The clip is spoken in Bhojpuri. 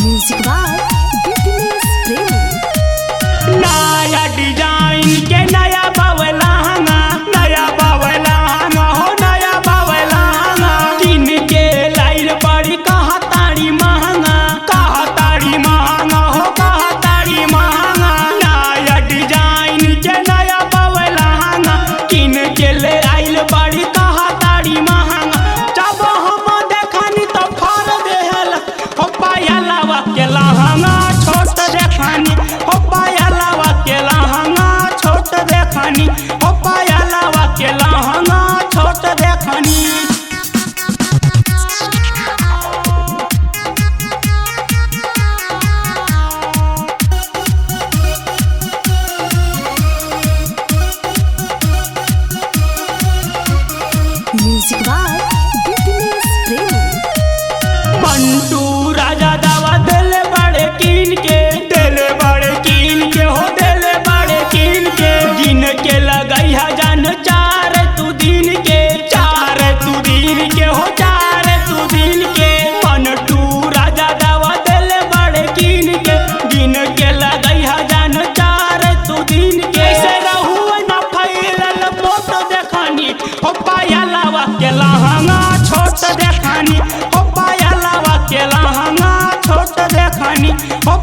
म्यूजिक बाय बिजनेस प्रेमी। नया डिजाइन के नया बावलाना हो नया बावलाना किन के लाइल बड़ी कहा तारी महंगा हो कहा तारी महंगा। नया डिजाइन के नया बावलाना किन के ले आइल बड़ी कहा तारी महंगा। जब हम देखनी तो फर देहल हो पायलावा के लहंगा छोट देखनी हो पायलावा के लहंगा छोट देखनी हो पायलावा के लहंगा छोट देखनी। म्यूजिक बाय बिजनेस प्रेमी। मंटू राजा दावा दिले बड़े कीन के हो दिले बड़े कीन के गिन के लगई जान चार तू दिन के हो चार तू दिन के। मंटू राजा दावा दिले बड़े कीन के गिन के लगई जान चार तू दिन के। से रहू न फैलल मोट देखनी हो पायलावा के लहंगा छोट देखनी हो पायलावा के लहंगा छोट देखनी हो